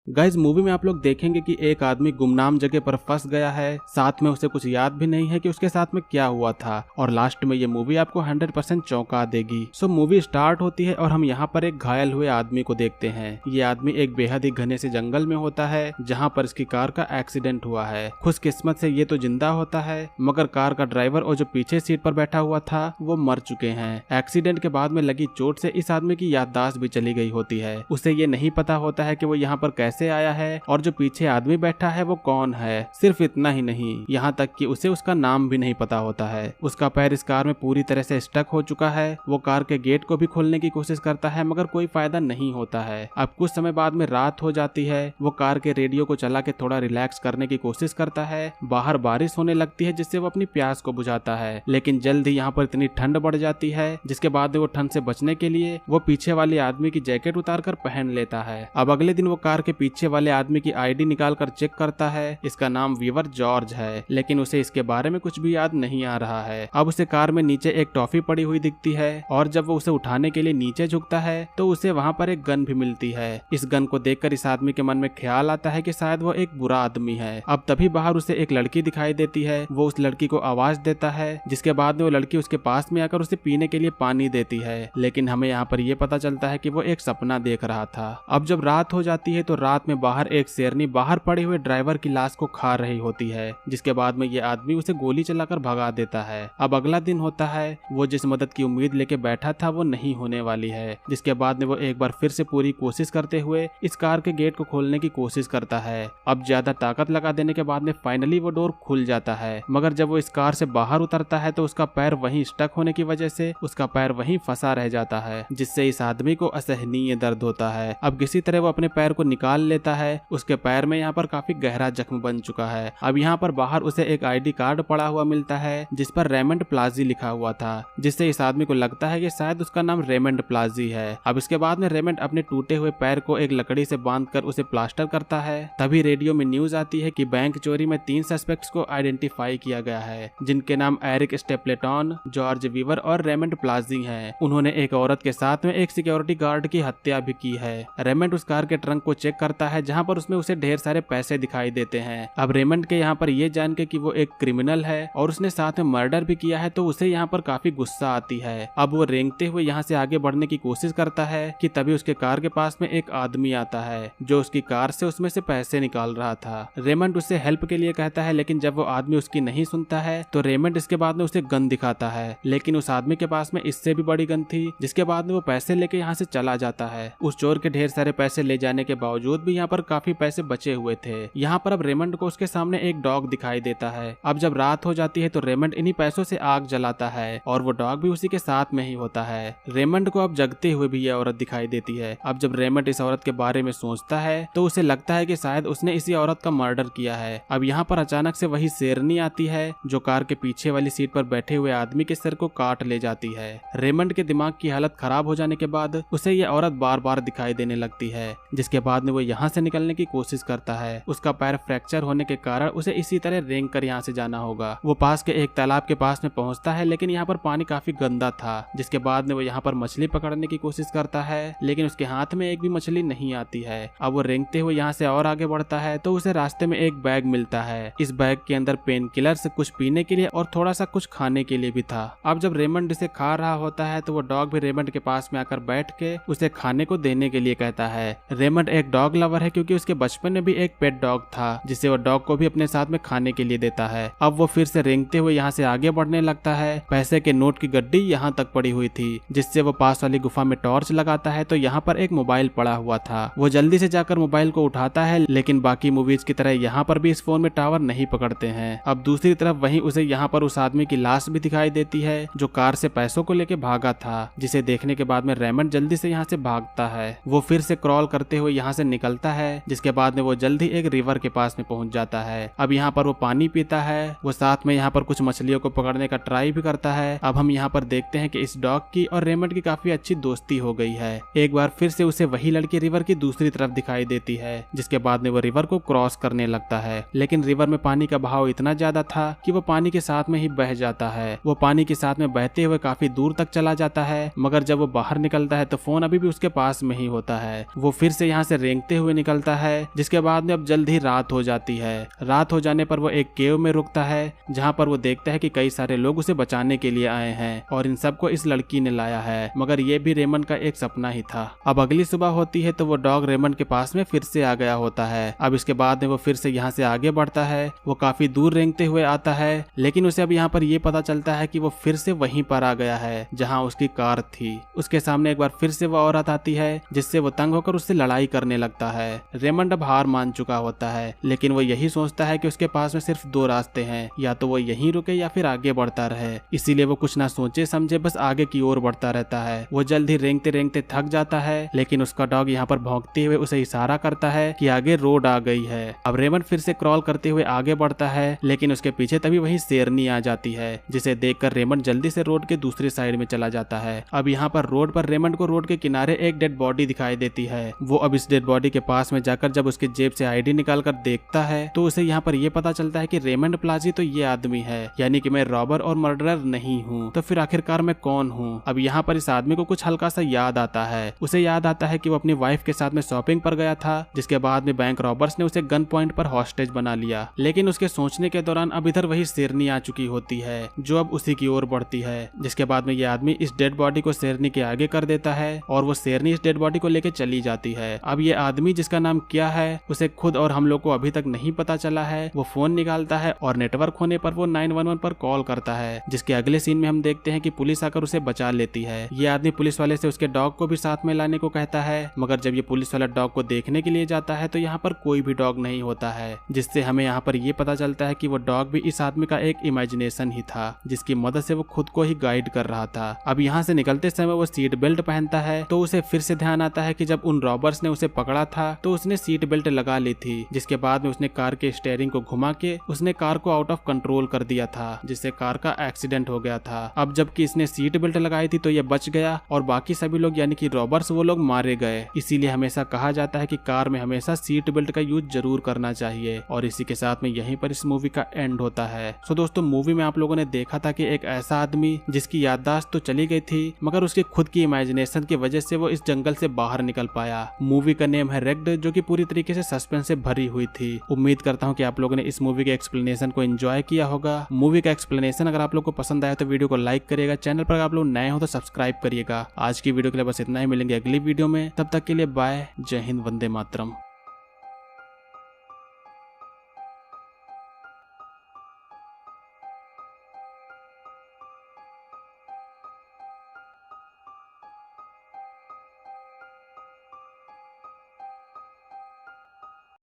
Guys movie में आप लोग देखेंगे कि एक आदमी गुमनाम जगह पर फंस गया है, साथ में उसे कुछ याद भी नहीं है कि उसके साथ में क्या हुआ था और लास्ट में ये मूवी आपको 100% चौंका देगी। सो मूवी स्टार्ट होती है और हम यहाँ पर एक घायल हुए आदमी को देखते हैं। ये आदमी एक बेहद ही घने से जंगल में होता है जहाँ पर इसकी कार का एक्सीडेंट हुआ है। खुशकिस्मत से ये तो जिंदा होता है मगर कार का ड्राइवर और जो पीछे सीट पर बैठा हुआ था वो मर चुके हैं। एक्सीडेंट के बाद में लगी चोट से इस आदमी की याददाश्त भी चली गई होती है। उसे ये नहीं पता होता है कि वो यहाँ पर कैसे आया है और जो पीछे आदमी बैठा है वो कौन है। सिर्फ इतना ही नहीं, यहाँ तक कि उसे उसका नाम भी नहीं पता होता है। उसका पैर इस कार में पूरी तरह से स्टक हो चुका है। वो कार के गेट को भी खोलने की कोशिश करता है मगर कोई फायदा नहीं होता है। अब कुछ समय बाद में रात हो जाती है। वो कार के रेडियो को चला के थोड़ा रिलैक्स करने की कोशिश करता है। बाहर बारिश होने लगती है जिससे वो अपनी प्यास को बुझाता है, लेकिन जल्द ही यहाँ पर इतनी ठंड बढ़ जाती है जिसके बाद वो ठंड से बचने के लिए वो पीछे वाले आदमी की जैकेट उतार कर पहन लेता है। अब अगले दिन वो कार के पीछे वाले आदमी की आईडी निकाल कर चेक करता है। इसका नाम वीवर जॉर्ज है, लेकिन उसे इसके बारे में कुछ भी याद नहीं आ रहा है। अब उसे कार में नीचे एक टॉफी पड़ी हुई दिखती है और जब वो उसे उठाने के लिए नीचे झुकता है तो उसे वहाँ पर एक गन भी मिलती है। इस गन को देखकर इस आदमी के मन में ख्याल आता है कि शायद वो एक बुरा आदमी है। अब तभी बाहर उसे एक लड़की दिखाई देती है। वो उस लड़की को आवाज देता है जिसके बाद में वो लड़की उसके पास में आकर उसे पीने के लिए पानी देती है, लेकिन हमें यहाँ पर यह पता चलता है कि वो एक सपना देख रहा था। अब जब रात हो जाती है तो रात में बाहर एक शेरनी बाहर पड़े हुए ड्राइवर की लाश को खा रही होती है, जिसके बाद में ये आदमी उसे गोली चलाकर भगा देता है। अब अगला दिन होता है। वो जिस मदद की उम्मीद लेके बैठा था वो नहीं होने वाली है, जिसके बाद में वो एक बार फिर से पूरी कोशिश करते हुए इस कार के गेट को खोलने की कोशिश करता है। अब ज्यादा ताकत लगा देने के बाद में फाइनली वो डोर खुल जाता है, मगर जब वो इस कार से बाहर उतरता है तो उसका पैर वहीं स्टक होने की वजह से उसका पैर वहीं फंसा रह जाता है, जिससे इस आदमी को असहनीय दर्द होता है। अब किसी तरह वो अपने पैर को निकाल लेता है। उसके पैर में यहाँ पर काफी गहरा जख्म बन चुका है। अब यहाँ पर बाहर उसे एक आईडी कार्ड पड़ा हुआ मिलता है जिस पर रेमंड प्लाजी लिखा हुआ था, जिससे इस आदमी को लगता है कि शायद उसका नाम रेमंड प्लाजी है। अब इसके बाद में रेमंड अपने टूटे हुए पैर को एक लकड़ी से बांधकर उसे प्लास्टर करता है। तभी रेडियो में न्यूज आती है कि बैंक चोरी में 3 सस्पेक्ट्स को आइडेंटिफाई किया गया है, जिनके नाम एरिक स्टेपलेटन, जॉर्ज वीवर और रेमंड प्लाजी हैं। उन्होंने एक औरत के साथ में एक सिक्योरिटी गार्ड की हत्या भी की है। रेमंड उस कार के ट्रंक को चेक करता है जहां पर उसमें उसे ढेर सारे पैसे दिखाई देते हैं। अब रेमंड के यहाँ पर ये जान के कि वो एक क्रिमिनल है और उसने साथ में मर्डर भी किया है तो उसे यहाँ पर काफी गुस्सा आती है। अब वो रेंगते हुए यहाँ से आगे बढ़ने की कोशिश करता है कि तभी उसके कार के पास में एक आदमी आता है जो उसकी कार से उसमें से पैसे निकाल रहा था। रेमंड उससे हेल्प के लिए कहता है, लेकिन जब वो आदमी उसकी नहीं सुनता है तो रेमंड इसके बाद में उसे गन दिखाता है, लेकिन उस आदमी के पास में इससे भी बड़ी गन थी, जिसके बाद में वो पैसे लेके यहाँ से चला जाता है। उस चोर के ढेर सारे पैसे ले जाने के बावजूद भी यहाँ पर काफी पैसे बचे हुए थे। यहाँ पर अब रेमंड को उसके सामने एक डॉग दिखाई देता है। अब जब रात हो जाती है तो रेमंड इन्हीं पैसों से आग जलाता है और वो डॉग भी उसी के साथ में ही होता है। रेमंड को अब जगते हुए भी यह औरत दिखाई देती है। अब जब रेमंड इस औरत के बारे में सोचता है तो उसे लगता है कि शायद उसने इसी औरत का मर्डर किया है। अब यहाँ पर अचानक से वही शेरनी आती है जो कार के पीछे वाली सीट पर बैठे हुए आदमी के सिर को काट ले जाती है। रेमंड के दिमाग की हालत खराब हो जाने के बाद उसे यह औरत बार बार दिखाई देने लगती है, जिसके बाद में वो यहाँ से निकलने की कोशिश करता है। उसका पैर फ्रैक्चर होने के कारण उसे इसी तरह रेंग कर यहाँ से जाना होगा। वो पास के एक तालाब के पास में पहुंचता है, लेकिन यहाँ पर पानी काफी गंदा था, जिसके बाद में वो यहाँ पर मछली पकड़ने की कोशिश करता है, लेकिन उसके हाथ में एक भी मछली नहीं आती है। अब वो रेंगते हुए यहाँ से और आगे बढ़ता है तो उसे रास्ते में एक बैग मिलता है। इस बैग के अंदर पेन किलर्स, कुछ पीने के लिए और थोड़ा सा कुछ खाने के लिए भी था। अब जब रेमंड इसे खा रहा होता है तो वो डॉग भी रेमंड के पास में आकर बैठ के उसे खाने को देने के लिए कहता है। रेमंड एक डॉग लवर है क्योंकि उसके बचपन में भी एक पेट डॉग था जिसे वो डॉग को भी अपने साथ में खाने के लिए देता है। अब वो फिर से रेंगते हुए यहाँ से आगे बढ़ने लगता है। पैसे के नोट की गड्डी यहाँ तक पड़ी हुई थी, जिससे वो पास वाली गुफा में टॉर्च लगाता है तो यहाँ पर एक मोबाइल पड़ा हुआ था। वो जल्दी से जाकर मोबाइल को उठाता है, लेकिन बाकी मूवीज की तरह यहाँ पर भी इस फोन में टावर नहीं पकड़ते हैं। अब दूसरी तरफ वहीं उसे यहाँ पर उस आदमी की लाश भी दिखाई देती है जो कार से पैसों को लेके भागा था, जिसे देखने के बाद में रेमंड जल्दी से यहाँ से भागता है। वो फिर से क्रॉल करते हुए यहाँ से निकलता है, जिसके बाद में वो जल्दी एक रिवर के पास में पहुंच जाता है। अब यहाँ पर वो पानी पीता है। वो साथ में यहाँ पर कुछ मछलियों को पकड़ने का ट्राई भी करता है। अब हम यहाँ पर देखते हैं कि इस डॉग की और रेमंड की काफी अच्छी दोस्ती हो गई है। एक बार फिर से उसे वही लड़की रिवर की दूसरी तरफ दिखाई देती है, जिसके बाद में वो रिवर को क्रॉस करने लगता है, लेकिन रिवर में पानी का बहाव इतना ज्यादा था कि वो पानी के साथ में ही बह जाता है। वो पानी के साथ में बहते हुए काफी दूर तक चला जाता है, मगर जब वो बाहर निकलता है तो फोन अभी भी उसके पास में ही होता है। वो फिर से यहाँ से रेंगते हुए निकलता है, जिसके बाद में अब जल्द ही रात हो जाती है। रात हो जाने पर वो एक केव में रुकता है, जहाँ पर वो देखता है कि कई सारे लोग उसे बचाने के लिए आए हैं और इन सबको इस लड़की ने लाया है, मगर ये भी रेमंड का एक सपना ही था। अब अगली सुबह होती है तो वो डॉग रेमंड के पास में फिर से आ गया होता है। अब इसके बाद में वो फिर से यहाँ से आगे बढ़ता है। वो काफी दूर रेंगते हुए आता है, लेकिन उसे अब यहाँ पर ये पता चलता है कि वो फिर से वहीं पर आ गया है जहाँ उसकी कार थी। उसके सामने एक बार फिर से वो औरत आती है, जिससे वो तंग होकर उससे लड़ाई करने लगता है। रेमंड अब हार मान चुका होता है, लेकिन वो यही सोचता है कि उसके पास में सिर्फ दो रास्ते हैं, या तो वो यहीं रुके या फिर आगे बढ़ता रहे। इसीलिए वो कुछ ना सोचे समझे बस आगे की ओर बढ़ता रहता है। वो जल्द ही रेंगते रेंगते थक जाता है, लेकिन उसका डॉग यहाँ पर भौंकते हुए उसे इशारा करता है कि आगे रोड आ गई है। अब रेमंड फिर से क्रॉल करते हुए आगे बढ़ता है, लेकिन उसके पीछे तभी वही शेरनी आ जाती है, जिसे देखकर रेमंड जल्दी से रोड के दूसरी साइड में चला जाता है। अब यहाँ पर रोड पर रेमंड को रोड के किनारे एक डेड बॉडी दिखाई देती है। वो अब इस डेड बॉडी के पास में जाकर जब उसके जेब से आईडी निकाल कर देखता है तो उसे यहाँ पर ये पता चलता है कि रेमंड प्लाजी तो ये आदमी है, यानी कि मैं रॉबर और मर्डरर नहीं हूँ। तो फिर आखिरकार मैं कौन हूँ? अब यहाँ पर इस आदमी को कुछ हल्का सा याद आता है। उसे याद आता है कि वो अपनी वाइफ के साथ में शॉपिंग पर गया था, जिसके बाद में बैंक रॉबर्स ने उसे गन पॉइंट पर हॉस्टेज बना लिया। लेकिन उसके सोचने के दौरान अब इधर वही शेरनी आ चुकी होती है, जो अब उसी की ओर बढ़ती है। जिसके बाद में ये आदमी इस डेड बॉडी को शेरनी के आगे कर देता है और वो शेरनी इस डेड बॉडी को लेके चली जाती है। अब ये आदमी, जिसका नाम क्या है उसे खुद और हम लोग को अभी तक नहीं पता चला है, वो फोन निकालता है और नेटवर्क होने पर वो 911 पर कॉल करता है। जिसके अगले सीन में हम देखते हैं कि पुलिस आकर उसे बचा लेती है। ये आदमी पुलिस वाले से उसके डॉग को भी साथ में लाने को कहता है, मगर जब ये पुलिस वाला डॉग को देखने के लिए जाता है तो यहाँ पर कोई भी डॉग नहीं होता है, जिससे हमें यहाँ पर ये पता चलता है कि वो डॉग भी इस आदमी का एक इमेजिनेशन ही था, जिसकी मदद से वो खुद को ही गाइड कर रहा था। अब यहाँ से निकलते समय वो सीट बेल्ट पहनता है तो उसे फिर से ध्यान आता है कि जब उन रॉबर्स ने उसे पकड़ा था तो उसने सीट बेल्ट लगा ली थी। जिसके बाद में उसने कार के स्टीयरिंग को घुमा के उसने कार को आउट ऑफ कंट्रोल कर दिया था, जिससे कार का एक्सीडेंट हो गया था। अब जबकि इसने सीट बेल्ट लगाई थी तो ये बच गया और बाकी सभी लोग यानी कि रॉबर्स वो लोग मारे गए। इसीलिए हमेशा कहा जाता है कि कार में हमेशा सीट बेल्ट का यूज जरूर करना चाहिए। और इसी के साथ में यहीं पर इस मूवी का एंड होता है। सो दोस्तों, मूवी में आप लोगों ने देखा था कि एक ऐसा आदमी जिसकी याददाश्त तो चली गई थी, मगर उसकी खुद की इमेजिनेशन की वजह से वो इस जंगल से बाहर निकल पाया। मूवी का नेम है रेग्ड, जो कि पूरी तरीके से सस्पेंस से भरी हुई थी। उम्मीद करता हूँ कि आप लोगों ने इस मूवी के एक्सप्लेनेशन को एंजॉय किया होगा। मूवी का एक्सप्लेनेशन अगर आप लोग को पसंद आया तो वीडियो को लाइक करिएगा। चैनल पर आप लोग नए हो तो सब्सक्राइब करिएगा। आज की वीडियो के लिए बस इतना ही, मिलेंगे अगली वीडियो में। तब तक के लिए बाय, जय हिंद, वंदे मातरम।